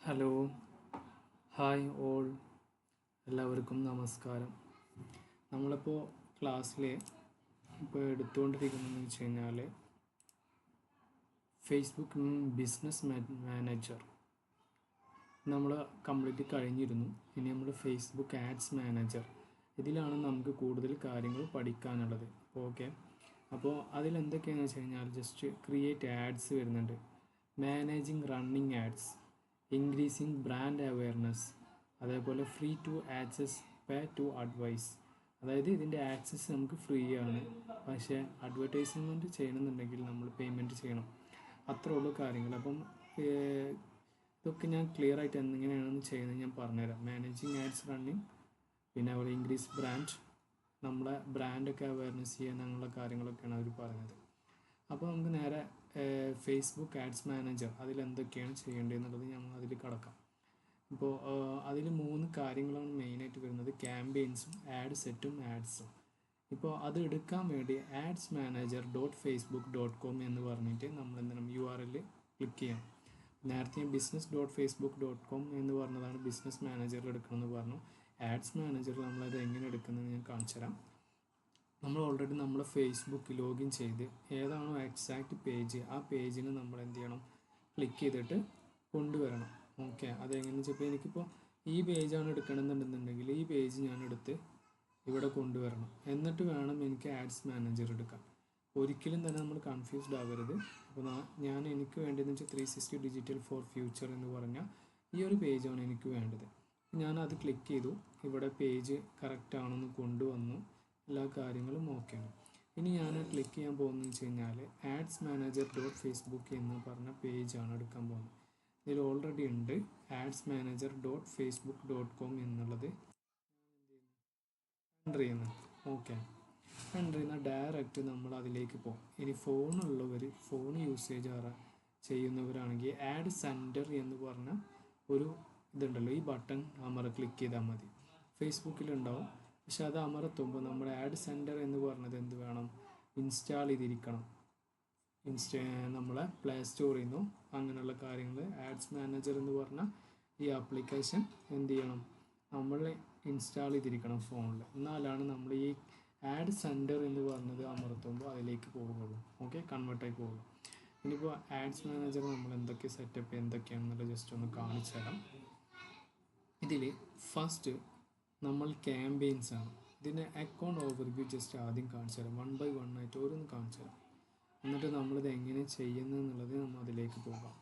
Hello, hi all, എല്ലാവർക്കും നമസ്കാരം. നമ്മളിപ്പോൾ ക്ലാസ്സിൽ ഇപ്പോൾ എടുത്തുകൊണ്ടിരിക്കുന്നതെന്ന് വെച്ച് കഴിഞ്ഞാൽ ഫേസ്ബുക്ക് ബിസിനസ് മാനേജർ നമ്മൾ കംപ്ലീറ്റ് കഴിഞ്ഞിരുന്നു. ഇനി നമ്മൾ ഫേസ്ബുക്ക് ആഡ്സ് മാനേജർ, ഇതിലാണ് നമുക്ക് കൂടുതൽ കാര്യങ്ങൾ പഠിക്കാനുള്ളത്. ഓക്കെ, അപ്പോൾ അതിലെന്തൊക്കെയാണെന്ന് വെച്ച് കഴിഞ്ഞാൽ ജസ്റ്റ് ക്രിയേറ്റ് ആഡ്സ് വരുന്നുണ്ട്, managing running ads, increasing brand awareness, അതേപോലെ free to access, pay to advise. അതായത് ഇതിൻ്റെ ആക്സസ് നമുക്ക് ഫ്രീ ആണ്, പക്ഷേ അഡ്വർടൈസ്മെൻറ്റ് ചെയ്യണമെന്നുണ്ടെങ്കിൽ നമ്മൾ പേയ്മെൻറ്റ് ചെയ്യണം. അത്രേ ഉള്ളൂ കാര്യങ്ങൾ. അപ്പം ഇതൊക്കെ ഞാൻ ക്ലിയർ ആയിട്ട് എങ്ങനെയാണെന്ന് ചെയ്യുന്നത് ഞാൻ പറഞ്ഞുതരാം. മാനേജിങ് ആഡ്സ് റണ്ണിങ്, പിന്നെ അതുപോലെ ഇൻക്രീസ് ബ്രാൻഡ്, നമ്മളെ ബ്രാൻഡൊക്കെ അവെയർനെസ് ചെയ്യാൻ അങ്ങനെയുള്ള കാര്യങ്ങളൊക്കെയാണ് അവർ പറയുന്നത്. അപ്പോൾ നമുക്ക് നേരെ ഫേസ്ബുക്ക് ആഡ്സ് മാനേജർ അതിലെന്തൊക്കെയാണ് ചെയ്യേണ്ടതെന്നുള്ളത് നമ്മൾ അതിൽ കടക്കാം. ഇപ്പോൾ അതിൽ 3 കാര്യങ്ങളാണ് മെയിനായിട്ട് വരുന്നത്: ക്യാമ്പെയിൻസും, ആഡ് സെറ്റും, ആഡ്സും. ഇപ്പോൾ അത് എടുക്കാൻ വേണ്ടി ആഡ്സ് മാനേജർ .facebook.com എന്ന് പറഞ്ഞിട്ട് നമ്മൾ എന്താണ് URL ക്ലിക്ക് ചെയ്യാം. നേരത്തെ ഞാൻ business.facebook.com എന്ന് പറഞ്ഞതാണ് ബിസിനസ് മാനേജറിൽ എടുക്കണമെന്ന് പറഞ്ഞു. ആഡ്സ് മാനേജർ നമ്മളത് എങ്ങനെ എടുക്കുന്നത് ഞാൻ കാണിച്ചു തരാം. നമ്മൾ ഓൾറെഡി നമ്മുടെ ഫേസ്ബുക്ക് ലോഗിൻ ചെയ്ത് ഏതാണോ എക്സാക്റ്റ് പേജ്, ആ പേജിന് നമ്മൾ എന്ത് ചെയ്യണം, ക്ലിക്ക് ചെയ്തിട്ട് കൊണ്ടുവരണം. ഓക്കെ, അതെങ്ങനെയെന്ന് വെച്ചപ്പോൾ എനിക്കിപ്പോൾ ഈ പേജാണ് എടുക്കണമെന്നുണ്ടെന്നുണ്ടെങ്കിൽ ഈ പേജ് ഞാൻ എടുത്ത് ഇവിടെ കൊണ്ടുവരണം. എന്നിട്ട് വേണം എനിക്ക് ആഡ്സ് മാനേജർ എടുക്കാൻ. ഒരിക്കലും തന്നെ നമ്മൾ കൺഫ്യൂസ്ഡ് ആവരുത്. അപ്പോൾ ഞാൻ എനിക്ക് വേണ്ടതെന്ന് വെച്ചാൽ 360 ഡിജിറ്റൽ ഫോർ ഫ്യൂച്ചർ എന്ന് പറഞ്ഞാൽ ഈ ഒരു പേജാണ് എനിക്ക് വേണ്ടത്. ഞാനത് ക്ലിക്ക് ചെയ്തു. ഇവിടെ പേജ് കറക്റ്റ് ആണെന്ന് കൊണ്ടുവന്നു. എല്ലാ കാര്യങ്ങളും ഓക്കെയാണ്. ഇനി ഞാൻ ക്ലിക്ക് ചെയ്യാൻ പോകുന്നതെന്ന് വെച്ച് കഴിഞ്ഞാൽ ആഡ്സ് മാനേജർ .facebook എന്ന് പറഞ്ഞ പേജാണ് എടുക്കാൻ പോകുന്നത്. ഇതിൽ ഓൾറെഡി ഉണ്ട് ആഡ്സ് മാനേജർ .facebook.com എന്നുള്ളത് എൻ്റർ ചെയ്യുന്നത്. ഓക്കെ, എൻ്റർ ചെയ്യുന്ന ഡയറക്റ്റ് നമ്മൾ അതിലേക്ക് പോകും. ഇനി ഫോണുള്ളവർ, ഫോൺ യൂസേജ് ചെയ്യുന്നവരാണെങ്കിൽ ആഡ് സെൻറ്റർ എന്ന് പറഞ്ഞ ഒരു ഇതുണ്ടല്ലോ, ഈ ബട്ടൺ ക്ലിക്ക് ചെയ്താൽ മതി. ഫേസ്ബുക്കിലുണ്ടാവും, പക്ഷെ അത് അമർത്തുമ്പോൾ നമ്മുടെ ആഡ് സെൻറ്റർ എന്ന് പറഞ്ഞത് എന്ത് വേണം, ഇൻസ്റ്റാൾ ചെയ്തിരിക്കണം. നമ്മളെ പ്ലേ സ്റ്റോറിൽ നിന്നോ അങ്ങനെയുള്ള കാര്യങ്ങൾ ആഡ്സ് മാനേജർ എന്ന് പറഞ്ഞാൽ ഈ ആപ്ലിക്കേഷൻ എന്ത് ചെയ്യണം, നമ്മൾ ഇൻസ്റ്റാൾ ചെയ്തിരിക്കണം ഫോണിൽ. എന്നാലാണ് നമ്മൾ ഈ ആഡ് സെൻറ്റർ എന്ന് പറഞ്ഞത് അമർത്തുമ്പോൾ അതിലേക്ക് പോകുള്ളൂ. ഓക്കെ, കൺവേർട്ടായി പോകുള്ളൂ. ഇനിയിപ്പോൾ ആഡ്സ് മാനേജർ നമ്മൾ എന്തൊക്കെ സെറ്റപ്പ് എന്തൊക്കെയാണെന്നുള്ളത് ജസ്റ്റ് ഒന്ന് കാണിച്ചു തരാം. ഇതിൽ ഫസ്റ്റ് നമ്മൾ ക്യാമ്പെയിൻസ് ആണ്. ഇതിൻ്റെ അക്കൗണ്ട് ഓവർവ്യൂ ജസ്റ്റ് ആദ്യം കാണിച്ചു തരാം. 1 by 1 ആയിട്ട് ഓരോന്ന് കാണിച്ചു തരാം. എന്നിട്ട് നമ്മളിത് എങ്ങനെ ചെയ്യുന്നത് എന്നുള്ളത് നമ്മൾ അതിലേക്ക് പോകാം.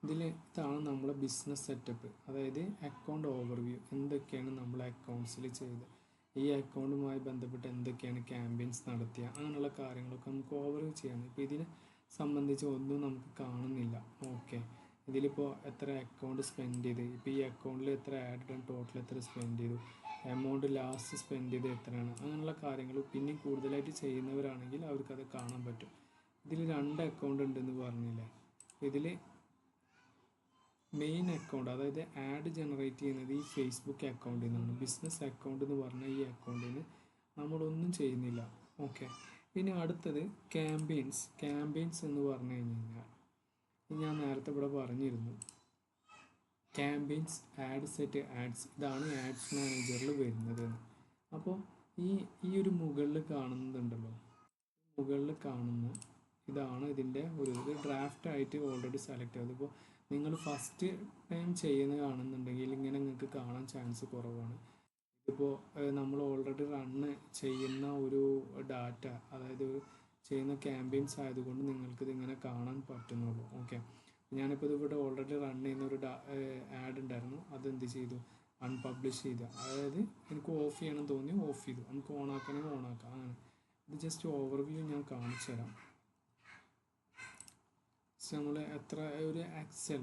ഇതാണ് നമ്മളെ ബിസിനസ് സെറ്റപ്പ്. അതായത് അക്കൗണ്ട് ഓവർവ്യൂ, എന്തൊക്കെയാണ് നമ്മൾ അക്കൗണ്ട്സിൽ ചെയ്ത്, ഈ അക്കൗണ്ടുമായി ബന്ധപ്പെട്ട് എന്തൊക്കെയാണ് ക്യാമ്പെയിൻസ് നടത്തിയ, അങ്ങനെയുള്ള കാര്യങ്ങളൊക്കെ നമുക്ക് ഓവർവ്യൂ ചെയ്യണം. ഇപ്പോൾ ഇതിനെ സംബന്ധിച്ച് ഒന്നും നമുക്ക് കാണുന്നില്ല. ഓക്കെ, ഇതിലിപ്പോൾ എത്ര അക്കൗണ്ട് സ്പെൻഡ് ചെയ്ത്, ഇപ്പോൾ ഈ അക്കൗണ്ടിൽ എത്ര ആഡ് ടോട്ടൽ എത്ര സ്പെൻഡ് ചെയ്തു, എമൗണ്ട് ലാസ്റ്റ് സ്പെൻഡ് ചെയ്ത് എത്രയാണ്, അങ്ങനെയുള്ള കാര്യങ്ങൾ പിന്നെ കൂടുതലായിട്ട് ചെയ്യുന്നവരാണെങ്കിൽ അവർക്കത് കാണാൻ പറ്റും. ഇതിൽ 2 അക്കൗണ്ട് ഉണ്ടെന്ന് പറഞ്ഞില്ലേ. ഇതിൽ മെയിൻ അക്കൗണ്ട്, അതായത് ആഡ് ജനറേറ്റ് ചെയ്യുന്നത് ഈ ഫേസ്ബുക്ക് അക്കൗണ്ടിൽ നിന്നാണ്. ബിസിനസ് അക്കൗണ്ട് എന്ന് പറഞ്ഞ ഈ അക്കൗണ്ടിന് നമ്മളൊന്നും ചെയ്യുന്നില്ല. ഓക്കെ, ഇനി അടുത്തത് ക്യാമ്പെയിൻസ് എന്ന് പറഞ്ഞു കഴിഞ്ഞാൽ ഞാൻ നേരത്തെ ഇവിടെ പറഞ്ഞിരുന്നു, ക്യാമ്പെയിൻസ്, ആഡ് സെറ്റ്, ആഡ്സ്, ഇതാണ് ആഡ്സ് മാനേജറിൽ വരുന്നത്. അപ്പോൾ ഈ ഒരു മുകളിൽ കാണുന്നുണ്ടല്ലോ, മുകളിൽ കാണുന്ന ഇതാണ് ഇതിൻ്റെ ഒരു ഡ്രാഫ്റ്റായിട്ട് ഓൾറെഡി സെലക്ട് ചെയ്തത്. ഇപ്പോൾ നിങ്ങൾ ഫസ്റ്റ് ടൈം ചെയ്യുന്നത് കാണുന്നുണ്ടെങ്കിൽ ഇങ്ങനെ നിങ്ങൾക്ക് കാണാൻ ചാൻസ് കുറവാണ്. ഇതിപ്പോൾ നമ്മൾ ഓൾറെഡി റണ്ണ് ചെയ്യുന്ന ഒരു ഡാറ്റ, അതായത് ചെയ്യുന്ന ക്യാമ്പെയിൻസ് ആയതുകൊണ്ട് നിങ്ങൾക്കിത് ഇങ്ങനെ കാണാൻ പറ്റുന്നുള്ളൂ. ഓക്കെ, ഞാനിപ്പോൾ ഇതിവിടെ ഓൾറെഡി റൺ ചെയ്യുന്ന ഒരു ആഡ് ഉണ്ടായിരുന്നു, അതെന്ത് ചെയ്തു, അൺപബ്ലിഷ് ചെയ്ത. അതായത് എനിക്ക് ഓഫ് ചെയ്യണം തോന്നി ഓഫ് ചെയ്തു, നമുക്ക് ഓണാക്കണമെങ്കിൽ ഓണാക്കാം. അങ്ങനെ ഇത് ജസ്റ്റ് ഓവർവ്യൂ ഞാൻ കാണിച്ചു തരാം. നമ്മൾ എത്ര ഒരു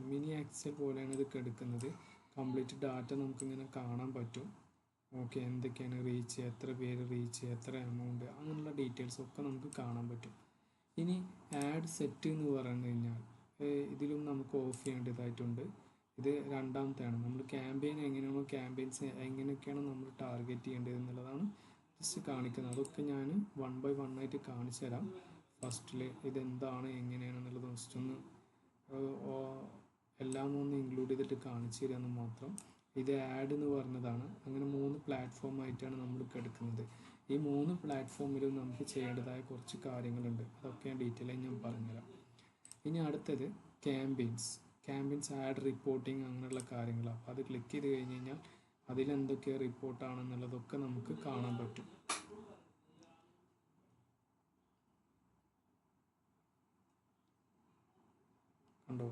മിനി എക്സൽ പോലെയാണ് ഇതൊക്കെ എടുക്കുന്നത്. കംപ്ലീറ്റ് ഡാറ്റ നമുക്കിങ്ങനെ കാണാൻ പറ്റും. ഓക്കെ, എന്തൊക്കെയാണ് റീച്ച്, എത്ര പേര് റീച്ച്, എത്ര എമൗണ്ട്, അങ്ങനെയുള്ള ഡീറ്റെയിൽസ് ഒക്കെ നമുക്ക് കാണാൻ പറ്റും. ഇനി ആഡ് സെറ്റ് എന്ന് പറഞ്ഞു കഴിഞ്ഞാൽ ഇതിലും നമുക്ക് ഓഫ് ചെയ്യേണ്ടതായിട്ടുണ്ട്. ഇത് രണ്ടാമത്തെയാണ്. നമ്മൾ ക്യാമ്പെയിൻ എങ്ങനെയാണോ, ക്യാമ്പെയിൻസ് എങ്ങനെയൊക്കെയാണോ നമ്മൾ ടാർഗറ്റ് ചെയ്യേണ്ടത് എന്നുള്ളതാണ് ജസ്റ്റ് കാണിക്കുന്നത്. അതൊക്കെ ഞാൻ 1 by 1 ആയിട്ട് കാണിച്ചു തരാം. ഫസ്റ്റിൽ ഇതെന്താണ് എങ്ങനെയാണെന്നുള്ളത് ജസ്റ്റ് ഒന്ന് എല്ലാം ഒന്ന് ഇൻക്ലൂഡ് ചെയ്തിട്ട് കാണിച്ചു തരാമെന്ന് മാത്രം. ഇത് ആഡ് എന്ന് പറഞ്ഞതാണ്. അങ്ങനെ 3 പ്ലാറ്റ്ഫോമായിട്ടാണ് നമ്മൾ എടുക്കുന്നത്. ഈ 3 പ്ലാറ്റ്ഫോമിലും നമുക്ക് ചെയ്യേണ്ടതായ കുറച്ച് കാര്യങ്ങളുണ്ട്. അതൊക്കെ ഞാൻ ഡീറ്റെയിൽ ആയി ഞാൻ പറഞ്ഞുതരാം. ഇനി അടുത്തത് ക്യാമ്പയിൻസ് ആഡ് റിപ്പോർട്ടിങ് അങ്ങനെയുള്ള കാര്യങ്ങളാണ്. അപ്പോൾ അത് ക്ലിക്ക് ചെയ്ത് കഴിഞ്ഞ് കഴിഞ്ഞാൽ അതിലെന്തൊക്കെ റിപ്പോർട്ടാണെന്നുള്ളതൊക്കെ നമുക്ക് കാണാൻ പറ്റും. കണ്ടോ,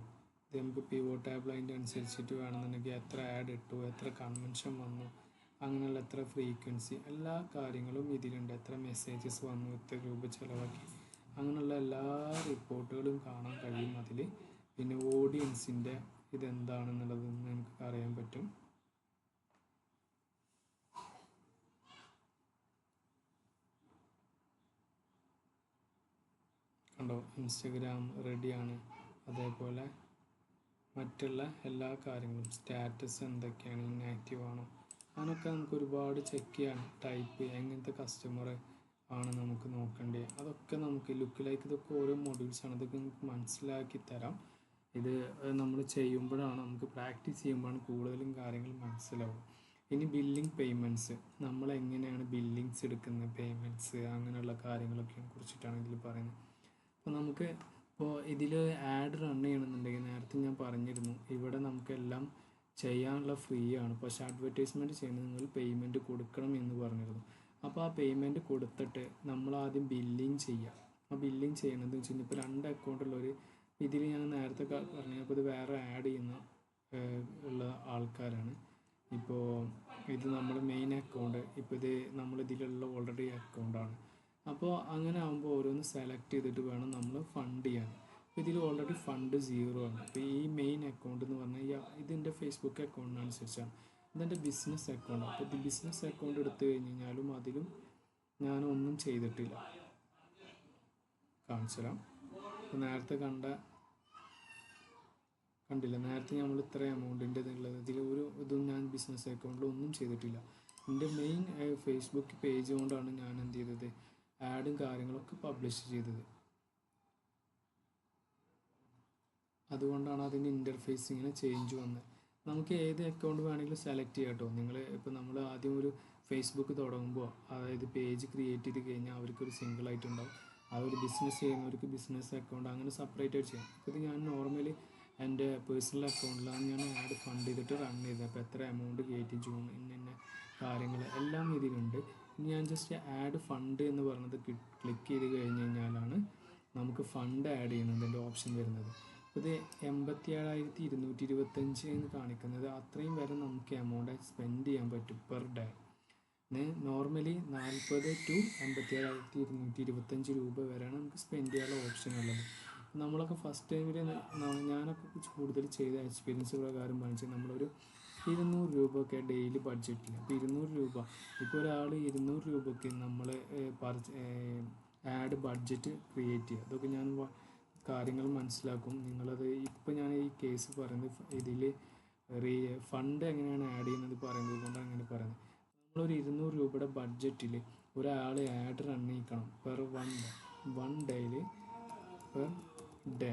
ഇത് നമുക്ക് പിവോട്ട് ടാബിൾ അതിൻ്റെ അനുസരിച്ചിട്ട് വേണമെന്നുണ്ടെങ്കിൽ എത്ര ആഡ് ഇട്ടു, എത്ര കൺവെൻഷൻ വന്നു, അങ്ങനെയുള്ള എത്ര ഫ്രീക്വൻസി, എല്ലാ കാര്യങ്ങളും ഇതിലുണ്ട്. എത്ര മെസ്സേജസ് വന്നു, എത്ര രൂപ ചിലവാക്കി, അങ്ങനെയുള്ള എല്ലാ റിപ്പോർട്ടുകളും കാണാൻ കഴിയും അതിൽ. പിന്നെ ഓഡിയൻസിൻ്റെ ഇതെന്താണെന്നുള്ളത് നമുക്ക് അറിയാൻ പറ്റും. കണ്ടോ, ഇൻസ്റ്റഗ്രാം റെഡിയാണ്. അതേപോലെ മറ്റുള്ള എല്ലാ കാര്യങ്ങളും സ്റ്റാറ്റസ് എന്തൊക്കെയാണ്, ഇന്നാക്റ്റീവ് ആണോ, അങ്ങനെയൊക്കെ നമുക്ക് ഒരുപാട് ചെക്ക് ചെയ്യാൻ. ടൈപ്പ് എങ്ങനത്തെ കസ്റ്റമർ ആണ് നമുക്ക് നോക്കേണ്ടത്, അതൊക്കെ നമുക്ക് ലുക്കിലേക്ക് ഇതൊക്കെ ഓരോ മൊഡ്യൂൾസാണ്. ഇതൊക്കെ നമുക്ക് മനസ്സിലാക്കി തരാം. ഇത് നമ്മൾ ചെയ്യുമ്പോഴാണ്, നമുക്ക് പ്രാക്ടീസ് ചെയ്യുമ്പോഴാണ് കൂടുതലും കാര്യങ്ങൾ മനസ്സിലാവും. ഇനി ബില്ലിംഗ് പേയ്മെൻറ്റ്സ്, നമ്മൾ എങ്ങനെയാണ് ബില്ലിങ്സ് എടുക്കുന്നത്, പേയ്മെൻറ്റ്സ് അങ്ങനെയുള്ള കാര്യങ്ങളൊക്കെ കുറിച്ചിട്ടാണ് ഇതിൽ പറയുന്നത്. അപ്പോൾ നമുക്ക് ഇപ്പോൾ ഇതിൽ ആഡ് റൺ ചെയ്യണമെന്നുണ്ടെങ്കിൽ നേരത്തെ ഞാൻ പറഞ്ഞിരുന്നു, ഇവിടെ നമുക്കെല്ലാം ചെയ്യാനുള്ള ഫ്രീ ആണ്. പക്ഷേ അഡ്വർടൈസ്മെൻറ്റ് ചെയ്യുന്നത് നിങ്ങൾ പേയ്മെൻറ്റ് കൊടുക്കണം എന്ന് പറഞ്ഞിരുന്നു. അപ്പോൾ ആ പേയ്മെൻറ്റ് കൊടുത്തിട്ട് നമ്മൾ ആദ്യം ബില്ലിങ് ചെയ്യുക. ആ ബില്ലിങ് ചെയ്യണമെന്ന് വെച്ച് കഴിഞ്ഞാൽ ഇപ്പോൾ 2 അക്കൗണ്ടുള്ളവർ, ഇതിൽ ഞാൻ നേരത്തെ പറഞ്ഞു, അപ്പോൾ ഇത് വേറെ ആഡ് ചെയ്യുന്ന ഉള്ള ആൾക്കാരാണ്. ഇപ്പോൾ ഇത് നമ്മുടെ മെയിൻ അക്കൗണ്ട്, ഇപ്പോൾ ഇത് നമ്മളിതിലുള്ള ഓൾറെഡി അക്കൗണ്ടാണ്. അപ്പോൾ അങ്ങനെ ആകുമ്പോൾ ഓരോന്ന് സെലക്ട് ചെയ്തിട്ട് വേണം നമ്മൾ ഫണ്ട് ചെയ്യാൻ. അപ്പോൾ ഇതിൽ ഓൾറെഡി ഫണ്ട് 0 ആണ്. അപ്പോൾ ഈ മെയിൻ അക്കൗണ്ട് എന്ന് പറഞ്ഞാൽ ഇതിൻ്റെ ഫേസ്ബുക്ക് അക്കൗണ്ടിനനുസരിച്ചാണ്. ഇതെൻ്റെ ബിസിനസ് അക്കൗണ്ട്. അപ്പോൾ ഇത് ബിസിനസ് അക്കൗണ്ട് എടുത്തു കഴിഞ്ഞ് കഴിഞ്ഞാലും അതിലും ഞാനൊന്നും ചെയ്തിട്ടില്ല. കാണിച്ചു തരാം. അപ്പോൾ നേരത്തെ കണ്ടില്ല, നേരത്തെ നമ്മൾ ഇത്ര എമൗണ്ടിൻ്റെ ഉള്ളത്, ഇതിൽ ഒരു ഇതും ഞാൻ ബിസിനസ് അക്കൗണ്ടിൽ ഒന്നും ചെയ്തിട്ടില്ല. എൻ്റെ മെയിൻ ഫേസ്ബുക്ക് പേജ് കൊണ്ടാണ് ഞാൻ എന്ത് ചെയ്തത്, ആഡും കാര്യങ്ങളൊക്കെ പബ്ലിഷ് ചെയ്തത്. അതുകൊണ്ടാണ് അതിൻ്റെ ഇൻ്റർഫേസ് ഇങ്ങനെ ചേഞ്ച് വന്നത്. നമുക്ക് ഏത് അക്കൗണ്ട് വേണമെങ്കിലും സെലക്ട് ചെയ്യാം കേട്ടോ. നിങ്ങൾ ഇപ്പോൾ നമ്മൾ ആദ്യം ഒരു ഫേസ്ബുക്ക് തുടങ്ങുമ്പോൾ, അതായത് പേജ് ക്രിയേറ്റ് ചെയ്ത് കഴിഞ്ഞാൽ അവർക്കൊരു സിംഗിളായിട്ടുണ്ടാവും. ആ ഒരു ബിസിനസ് ചെയ്യുന്നവർക്ക് ബിസിനസ് അക്കൗണ്ട് അങ്ങനെ സെപ്പറേറ്റ് ആയിട്ട് ചെയ്യാം. അപ്പോൾ ഇത് ഞാൻ നോർമലി എൻ്റെ പേഴ്സണൽ അക്കൗണ്ടിലാണ് ഞാൻ ആഡ് ഫണ്ട് ചെയ്തിട്ട് റൺ ചെയ്തത്. അപ്പോൾ എത്ര എമൗണ്ട് കയറ്റി, ജൂൺ ഇന്ന കാര്യങ്ങൾ എല്ലാം ഇതിലുണ്ട്. ഇനി ഞാൻ ജസ്റ്റ് ആഡ് ഫണ്ട് എന്ന് പറഞ്ഞത് ക്ലിക്ക് ചെയ്ത് കഴിഞ്ഞ് കഴിഞ്ഞാലാണ് നമുക്ക് ഫണ്ട് ആഡ് ചെയ്യുന്നതിൻ്റെ ഓപ്ഷൻ വരുന്നത്. ഇത് 87,225 എന്ന് കാണിക്കുന്നത്. അത്രയും വരെ നമുക്ക് എമൗണ്ട് സ്പെൻഡ് ചെയ്യാൻ പറ്റും പെർ ഡേ. നോർമലി 40 to 87,225 രൂപ വരെയാണ് നമുക്ക് സ്പെൻഡ് ചെയ്യാനുള്ള ഓപ്ഷൻ ഉള്ളത്. നമ്മളൊക്കെ ഫസ്റ്റ് ടൈമിൽ ഞാനൊക്കെ കൂടുതൽ ചെയ്ത എക്സ്പീരിയൻസ് പ്രകാരം പറഞ്ഞാൽ നമ്മളൊരു 200 രൂപയൊക്കെ ഡെയിലി ബഡ്ജറ്റില്ല. അപ്പോൾ 200 രൂപ, ഇപ്പോൾ ഒരാൾ 200 രൂപയ്ക്ക് നമ്മൾ ആഡ് ബഡ്ജറ്റ് ക്രിയേറ്റ് ചെയ്യുക. അതൊക്കെ ഞാൻ കാര്യങ്ങൾ മനസ്സിലാക്കും. നിങ്ങളത് ഇപ്പോൾ ഞാൻ ഈ കേസ് പറയുന്നത് ഇതിൽ ഫണ്ട് എങ്ങനെയാണ് ആഡ് ചെയ്യുന്നത് പറയുന്നത് കൊണ്ടാണ് അങ്ങനെ പറയുന്നത്. നമ്മളൊരു 200 രൂപയുടെ ബഡ്ജറ്റിൽ ഒരാൾ ആഡ് റൺ ചെയ്യിക്കണം പെർ വൺ ഡേയിൽ പെർ ഡേ.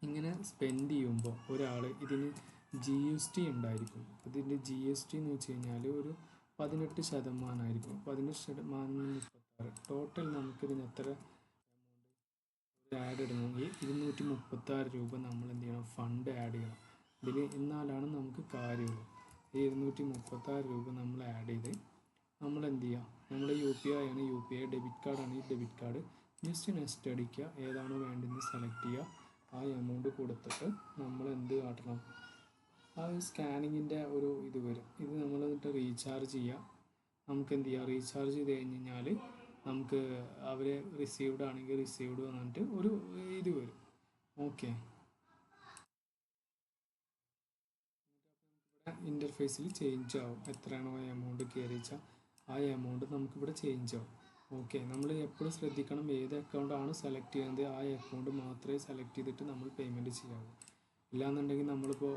ഇങ്ങനെ സ്പെൻഡ് ചെയ്യുമ്പോൾ ഒരാൾ ഇതിന് GST ഉണ്ടായിരിക്കും. ഇതിൻ്റെ GST എന്ന് വെച്ച് കഴിഞ്ഞാൽ ഒരു 18% ആയിരിക്കും. 18% 36. ടോട്ടൽ നമുക്കിതിന് എത്ര എമൗണ്ട് ആഡ് ഇടണമെങ്കിൽ 236 രൂപ നമ്മൾ എന്ത് ചെയ്യണം, ഫണ്ട് ആഡ് ചെയ്യണം. ഇതിൽ എന്നാലാണ് നമുക്ക് കാര്യമുള്ളൂ. ഈ 236 രൂപ നമ്മൾ ആഡ് ചെയ്ത് നമ്മൾ എന്ത് ചെയ്യുക, നമ്മുടെ UPI ആണ്, UPI ഡെബിറ്റ് കാർഡാണ്, ഈ ഡെബിറ്റ് കാർഡ് ജസ്റ്റ് നെക്സ്റ്റ് അടിക്കുക. ഏതാണോ വേണ്ടതെന്ന് സെലക്ട് ചെയ്യുക. ആ എമൗണ്ട് കൊടുത്തിട്ട് നമ്മൾ എന്ത് കാട്ടണം, ആ സ്കാനിങ്ങിൻ്റെ ഒരു ഇത് വരും. ഇത് നമ്മൾ എന്നിട്ട് റീചാർജ് ചെയ്യുക. നമുക്ക് എന്ത് ചെയ്യുക, റീചാർജ് ചെയ്ത് കഴിഞ്ഞ് കഴിഞ്ഞാൽ നമുക്ക് അവർ റിസീവ്ഡ് ആണെങ്കിൽ റിസീവ്ഡ് വന്നിട്ട് ഒരു ഇത് വരും. ഓക്കെ, ഇവിടെ ഇൻ്റർഫേസിൽ ചേഞ്ച് ആവും. എത്രയാണോ എമൗണ്ട് കയറിച്ചാൽ ആ എമൗണ്ട് നമുക്കിവിടെ ചേഞ്ച് ആവും. ഓക്കെ, നമ്മൾ എപ്പോഴും ശ്രദ്ധിക്കണം, ഏത് അക്കൗണ്ടാണ് സെലക്ട് ചെയ്യുന്നത് ആ അക്കൗണ്ട് മാത്രമേ സെലക്ട് ചെയ്തിട്ട് നമ്മൾ പേയ്മെൻറ്റ് ചെയ്യാവൂ. ഇല്ലാന്നുണ്ടെങ്കിൽ നമ്മളിപ്പോൾ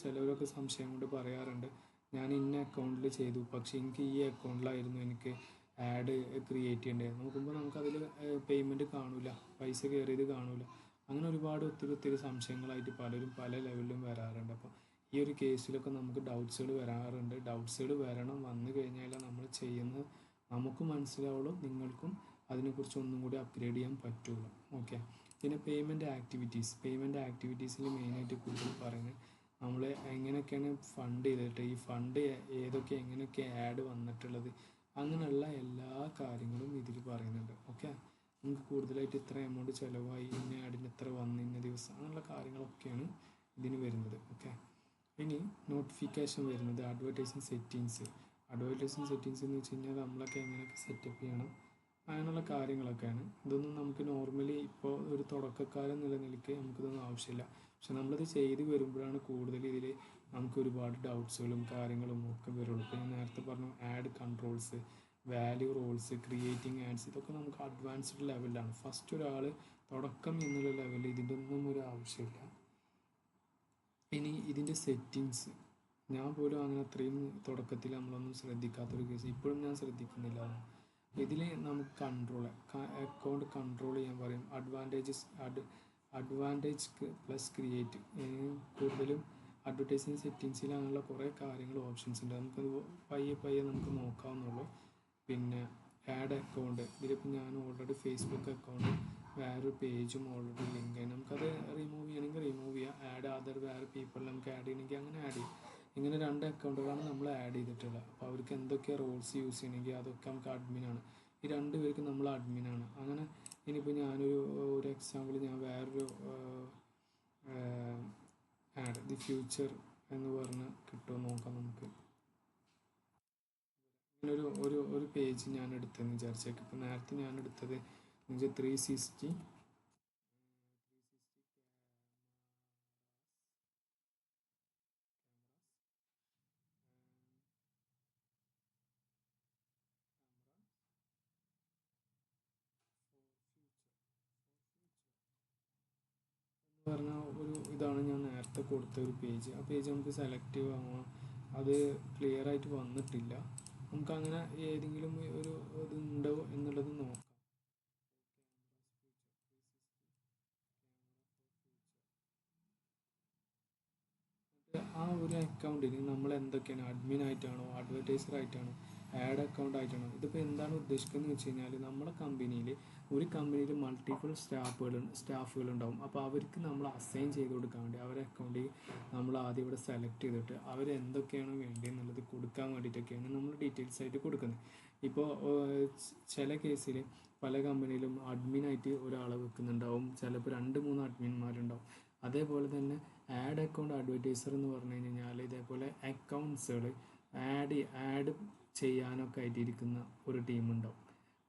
ചിലവരൊക്കെ സംശയം കൊണ്ട് പറയാറുണ്ട്, ഞാൻ ഇന്ന അക്കൗണ്ടിൽ ചെയ്തു പക്ഷേ എനിക്ക് ഈ അക്കൗണ്ടിലായിരുന്നു എനിക്ക് ആഡ് ക്രിയേറ്റ് ചെയ്യേണ്ടത് നോക്കുമ്പോൾ നമുക്കതിൽ പേയ്മെൻറ്റ് കാണില്ല, പൈസ കയറിയത് കാണില്ല. അങ്ങനെ ഒരുപാട് ഒത്തിരി സംശയങ്ങളായിട്ട് പലരും പല ലെവലിലും വരാറുണ്ട്. അപ്പോൾ ഈ ഒരു കേസിലൊക്കെ നമുക്ക് ഡൗട്ട്സുകൾ വരാറുണ്ട്. ഡൗട്ട്സുകൾ വന്നു കഴിഞ്ഞാൽ നമ്മൾ ചെയ്യുന്നത് നമുക്ക് മനസ്സിലാവുള്ളൂ, നിങ്ങൾക്കും അതിനെക്കുറിച്ച് ഒന്നും കൂടി അപ്ഗ്രേഡ് ചെയ്യാൻ പറ്റുള്ളൂ. ഓക്കെ. പിന്നെ പേയ്മെൻറ്റ് ആക്ടിവിറ്റീസിൽ മെയിനായിട്ട് കൂടുതൽ പറയുന്നത് നമ്മൾ എങ്ങനെയൊക്കെയാണ് ഫണ്ട് ചെയ്തിട്ട് ഈ ഫണ്ട് ഏതൊക്കെ എങ്ങനെയൊക്കെ ആഡ് വന്നിട്ടുള്ളത് അങ്ങനെയുള്ള എല്ലാ കാര്യങ്ങളും ഇതിൽ പറയുന്നുണ്ട്. ഓക്കെ. നമുക്ക് കൂടുതലായിട്ട് ഇത്ര എമൗണ്ട് ചിലവായി, ഇന്ന ആഡിന് ഇത്ര വന്ന് ഇന്ന ദിവസം അങ്ങനെയുള്ള കാര്യങ്ങളൊക്കെയാണ് ഇതിന് വരുന്നത്. ഓക്കെ. ഇനി നോട്ടിഫിക്കേഷൻ വരുന്നത് അഡ്വർടൈസിങ് സെറ്റിങ്സ് എന്ന് വെച്ച് കഴിഞ്ഞാൽ നമ്മളൊക്കെ എങ്ങനെയൊക്കെ സെറ്റപ്പ് ചെയ്യണം അങ്ങനെയുള്ള കാര്യങ്ങളൊക്കെയാണ്. ഇതൊന്നും നമുക്ക് നോർമലി ഇപ്പോൾ ഒരു തുടക്കക്കാരൻ നിലനിൽക്കെ നമുക്കിതൊന്നും ആവശ്യമില്ല. പക്ഷെ നമ്മളിത് ചെയ്ത് വരുമ്പോഴാണ് കൂടുതൽ ഇതിൽ നമുക്ക് ഒരുപാട് ഡൗട്ട്സുകളും കാര്യങ്ങളും ഒക്കെ വരുള്ളൂ. ഇപ്പോൾ ഞാൻ നേരത്തെ പറഞ്ഞു add controls, value rules, creating ads, ഇതൊക്കെ നമുക്ക് അഡ്വാൻസ്ഡ് ലെവലിലാണ്. ഫസ്റ്റ് ഒരാൾ തുടക്കം എന്നുള്ള ലെവലിൽ ഇതിൻ്റെ ഒന്നും ഒരു ആവശ്യമില്ല. ഇനി ഇതിൻ്റെ സെറ്റിങ്സ് ഞാൻ പോലും അങ്ങനെ അത്രയും തുടക്കത്തിൽ നമ്മളൊന്നും ശ്രദ്ധിക്കാത്തൊരു കേസ്, ഇപ്പോഴും ഞാൻ ശ്രദ്ധിക്കുന്നില്ല. ഇതിൽ നമുക്ക് അക്കൗണ്ട് കൺട്രോൾ ചെയ്യാൻ പറയും. അഡ്വാൻറ്റേജ് പ്ലസ് ക്രിയേറ്റ്, കൂടുതലും അഡ്വർടൈസിങ് സെറ്റിങ്സിലുള്ള കുറേ കാര്യങ്ങൾ ഓപ്ഷൻസ് ഉണ്ട്. നമുക്കത് പയ്യെ നമുക്ക് നോക്കാവുന്നുള്ളൂ. പിന്നെ ആഡ് അക്കൗണ്ട്, ഇതിലിപ്പോൾ ഞാൻ ഓൾറെഡി ഫേസ്ബുക്ക് അക്കൗണ്ട് വേറൊരു പേജും ഓൾറെഡി ലിങ്ക് ആണ്. നമുക്കത് റിമൂവ് ചെയ്യണമെങ്കിൽ റിമൂവ് ചെയ്യാം. വേറെ പീപ്പിൾ നമുക്ക് ആഡ് ചെയ്യണമെങ്കിൽ അങ്ങനെ ആഡ് ചെയ്യാം. ഇങ്ങനെ 2 അക്കൗണ്ടുകളാണ് നമ്മൾ ആഡ് ചെയ്തിട്ടുള്ളത്. അപ്പോൾ അവർക്ക് എന്തൊക്കെ റോൾസ് യൂസ് ചെയ്യണമെങ്കിൽ അതൊക്കെ നമുക്ക് അഡ്മിനാണ്. ഈ 2 പേർക്ക് നമ്മൾ അഡ്മിനാണ്. അങ്ങനെ ഇനിയിപ്പോൾ ഒരു എക്സാമ്പിൾ ഞാൻ വേറൊരു ആഡ് ദി ഫ്യൂച്ചർ എന്ന് പറഞ്ഞ് കിട്ടുമോ നോക്കാം നമുക്ക്. ഇങ്ങനെ ഒരു പേജ് ഞാൻ എടുത്തതെന്ന് വിചാരിച്ചേക്ക്. ഇപ്പോൾ നേരത്തെ ഞാൻ എടുത്തത് 360 പറഞ്ഞ ഇതാണ് ഞാൻ നേരത്തെ കൊടുത്ത ഒരു പേജ്. ആ പേജ് നമുക്ക് സെലക്ട് ചെയ്യാം. അത് ക്ലിയർ ആയിട്ട് വന്നിട്ടില്ല. നമുക്കങ്ങനെ ഏതെങ്കിലും ഒരു ഇതുണ്ടോ എന്നുള്ളത് നോക്കാം. ആ ഒരു അക്കൗണ്ടിന് നമ്മൾ എന്തൊക്കെയാണ് അഡ്മിനായിട്ടാണോ അഡ്വർടൈസറായിട്ടാണോ ആഡ് അക്കൗണ്ട് ആയിട്ടാണോ, ഇതിപ്പോൾ എന്താണ് ഉദ്ദേശിക്കുന്നത് വെച്ച് കഴിഞ്ഞാൽ നമ്മുടെ ഒരു കമ്പനിയിൽ മൾട്ടിപ്പിൾ സ്റ്റാഫുകൾ ഉണ്ടാവും. അപ്പോൾ അവർക്ക് നമ്മൾ അസൈൻ ചെയ്ത് കൊടുക്കാൻ വേണ്ടി അവരെ അക്കൗണ്ടിൽ നമ്മൾ ആദ്യം ഇവിടെ സെലക്ട് ചെയ്തിട്ട് അവരെന്തൊക്കെയാണ് വേണ്ടതെന്നുള്ളത് കൊടുക്കാൻ വേണ്ടിയിട്ടൊക്കെയാണ് നമ്മൾ ഡീറ്റെയിൽസ് ആയിട്ട് കൊടുക്കുന്നത്. ഇപ്പോൾ ചില കേസിൽ പല കമ്പനിയിലും അഡ്മിനായിട്ട് ഒരാളെ വെക്കുന്നുണ്ടാവും, ചിലപ്പോൾ 2-3 അഡ്മിന്മാരുണ്ടാവും. അതേപോലെ തന്നെ ആഡ് അക്കൗണ്ട് അഡ്വർടൈസർ എന്ന് പറഞ്ഞു കഴിഞ്ഞാൽ ഇതേപോലെ അക്കൗണ്ട്സുകൾ ആഡ് ചെയ്യാനൊക്കെ ആയിട്ടിരിക്കുന്ന ഒരു ടീമുണ്ടാവും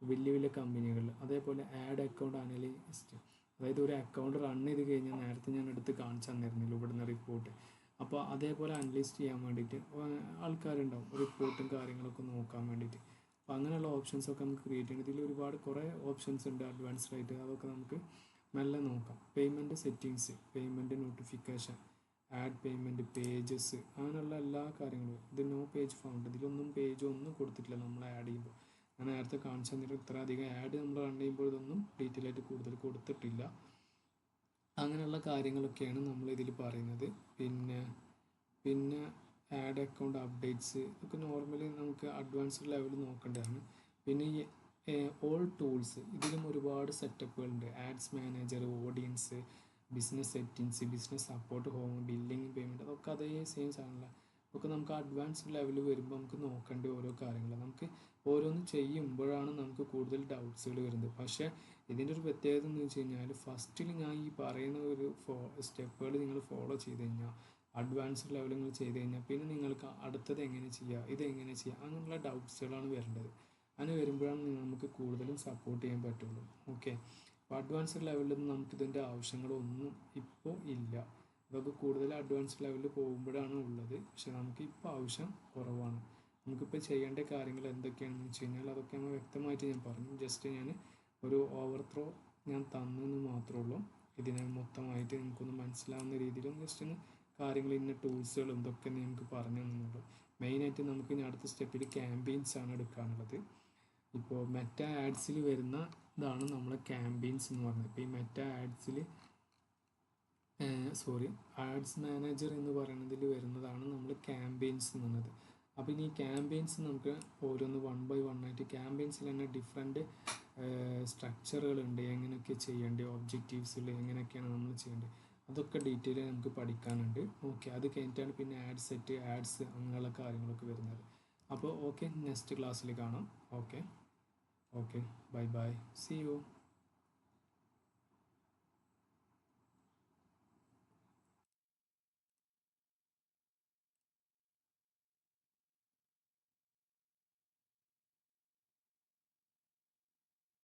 വലിയ കമ്പനികളിൽ. അതേപോലെ ആഡ് അക്കൗണ്ട് അനലിസ്റ്റ്, അതായത് ഒരു അക്കൗണ്ട് റൺ ചെയ്ത് കഴിഞ്ഞാൽ നേരത്തെ ഞാൻ എടുത്ത് കാണിച്ചു തന്നിരുന്നില്ല ഇവിടുന്ന് റിപ്പോർട്ട്. അപ്പോൾ അതേപോലെ അനലിസ്റ്റ് ചെയ്യാൻ വേണ്ടിയിട്ട് ആൾക്കാരുണ്ടാവും, റിപ്പോർട്ടും കാര്യങ്ങളൊക്കെ നോക്കാൻ വേണ്ടിയിട്ട്. അപ്പോൾ അങ്ങനെയുള്ള ഓപ്ഷൻസൊക്കെ നമുക്ക് ക്രിയേറ്റ് ചെയ്യണം. ഇതിൽ കുറേ ഓപ്ഷൻസ് ഉണ്ട് അഡ്വാൻസ്ഡ് ആയിട്ട്, അതൊക്കെ നമുക്ക് മെല്ലെ നോക്കാം. Payment settings, payment notification, add payment pages, അങ്ങനെയുള്ള എല്ലാ കാര്യങ്ങളും. ഇത് നോ പേജ് ഫൗണ്ട്, ഇതിലൊന്നും ഒന്നും കൊടുത്തിട്ടില്ല നമ്മൾ ആഡ് ചെയ്യുമ്പോൾ. ഞാൻ നേരത്തെ കാണിച്ചു തന്നിട്ട് ഇത്ര അധികം ആഡ് നമ്മൾ റൺ ചെയ്യുമ്പോൾ ഇതൊന്നും ഡീറ്റെയിൽ ആയിട്ട് കൂടുതൽ കൊടുത്തിട്ടില്ല. അങ്ങനെയുള്ള കാര്യങ്ങളൊക്കെയാണ് നമ്മൾ ഇതിൽ പറയുന്നത്. പിന്നെ ആഡ് അക്കൗണ്ട് അപ്ഡേറ്റ്സ് ഇതൊക്കെ നോർമലി നമുക്ക് അഡ്വാൻസ്ഡ് ലെവൽ നോക്കേണ്ടതാണ്. പിന്നെ ഈ ഓൾ ടൂൾസ്, ഇതിലും ഒരുപാട് സെറ്റപ്പുകളുണ്ട്. Ads manager, audience, business settings, business support, home, billing, payment, അതൊക്കെ അതേ സെയിം സാധനമല്ല. അതൊക്കെ നമുക്ക് അഡ്വാൻസ്ഡ് ലെവലിൽ വരുമ്പോൾ നമുക്ക് നോക്കേണ്ട ഓരോ കാര്യങ്ങൾ, നമുക്ക് ഓരോന്ന് ചെയ്യുമ്പോഴാണ് നമുക്ക് കൂടുതൽ ഡൗട്ട്സുകൾ വരുന്നത്. പക്ഷേ ഇതിൻ്റെ ഒരു പ്രത്യേകത എന്ന് വെച്ച് കഴിഞ്ഞാൽ ഫസ്റ്റിൽ ഞാൻ ഈ പറയുന്ന ഒരു സ്റ്റെപ്പുകൾ നിങ്ങൾ ഫോളോ ചെയ്ത് കഴിഞ്ഞാൽ, അഡ്വാൻസ്ഡ് ലെവൽ നിങ്ങൾ ചെയ്ത് കഴിഞ്ഞാൽ, പിന്നെ നിങ്ങൾക്ക് അടുത്തത് എങ്ങനെ ചെയ്യുക, ഇതെങ്ങനെ ചെയ്യുക, അങ്ങനെയുള്ള ഡൗട്ട്സുകളാണ് വരേണ്ടത്. അങ്ങനെ വരുമ്പോഴാണ് നമുക്ക് കൂടുതലും സപ്പോർട്ട് ചെയ്യാൻ പറ്റുള്ളൂ. ഓക്കെ. അപ്പോൾ അഡ്വാൻസ്ഡ് ലെവലിൽ നമുക്കിതിൻ്റെ ആവശ്യങ്ങളൊന്നും ഇപ്പോൾ ഇല്ല. അതൊക്കെ കൂടുതൽ അഡ്വാൻസ്ഡ് ലെവലിൽ പോകുമ്പോഴാണ് ഉള്ളത്. പക്ഷെ നമുക്ക് ഇപ്പോൾ ആവശ്യം കുറവാണ്. നമുക്കിപ്പോൾ ചെയ്യേണ്ട കാര്യങ്ങൾ എന്തൊക്കെയാണെന്ന് വെച്ച് കഴിഞ്ഞാൽ അതൊക്കെ നമ്മൾ വ്യക്തമായിട്ട് ഞാൻ പറഞ്ഞു. ജസ്റ്റ് ഞാൻ ഒരു ഓവർത്രോ ഞാൻ തന്നെന്ന് മാത്രമേ ഉള്ളൂ. ഇതിനെ മൊത്തമായിട്ട് നമുക്കൊന്ന് മനസ്സിലാവുന്ന രീതിയിലും ജസ്റ്റ് ഒന്ന് കാര്യങ്ങൾ ഇന്ന ടൂൾസുകളും ഇതൊക്കെ നമുക്ക് പറഞ്ഞു തന്നുള്ളൂ. മെയിനായിട്ട് നമുക്ക് ഇനി അടുത്ത സ്റ്റെപ്പിൽ ക്യാമ്പെയിൻസ് ആണ് എടുക്കാനുള്ളത്. ഇപ്പോൾ മെറ്റ ആഡ്സിൽ വരുന്ന ഇതാണ് നമ്മളെ ക്യാമ്പയിൻസ് എന്ന് പറയുന്നത്. ഇപ്പോൾ ഈ മെറ്റ ആഡ്സിൽ ആഡ്സ് മാനേജർ എന്ന് പറയുന്നതിൽ വരുന്നതാണ് നമ്മൾ ക്യാമ്പയിൻസ് എന്ന് പറയുന്നത്. അപ്പോൾ ഇനി ക്യാമ്പയിൻസ് നമുക്ക് ഓരോന്ന് 1 by 1 ആയിട്ട് ക്യാമ്പയിൻസിൽ തന്നെ ഡിഫറെൻറ്റ് സ്ട്രക്ചറുകളുണ്ട്, എങ്ങനെയൊക്കെ ചെയ്യേണ്ടത്, ഒബ്ജക്റ്റീവ്സിൽ എങ്ങനെയൊക്കെയാണ് നമ്മൾ ചെയ്യേണ്ടത്, അതൊക്കെ ഡീറ്റെയിൽ നമുക്ക് പഠിക്കാനുണ്ട്. ഓക്കെ, അത് കഴിഞ്ഞിട്ടാണ് പിന്നെ ആഡ് സെറ്റ്, ആഡ്സ് അങ്ങനെയുള്ള കാര്യങ്ങളൊക്കെ വരുന്നത്. അപ്പോൾ ഓക്കെ, നെക്സ്റ്റ് ക്ലാസ്സിൽ കാണാം. Okay, bye bye, see U.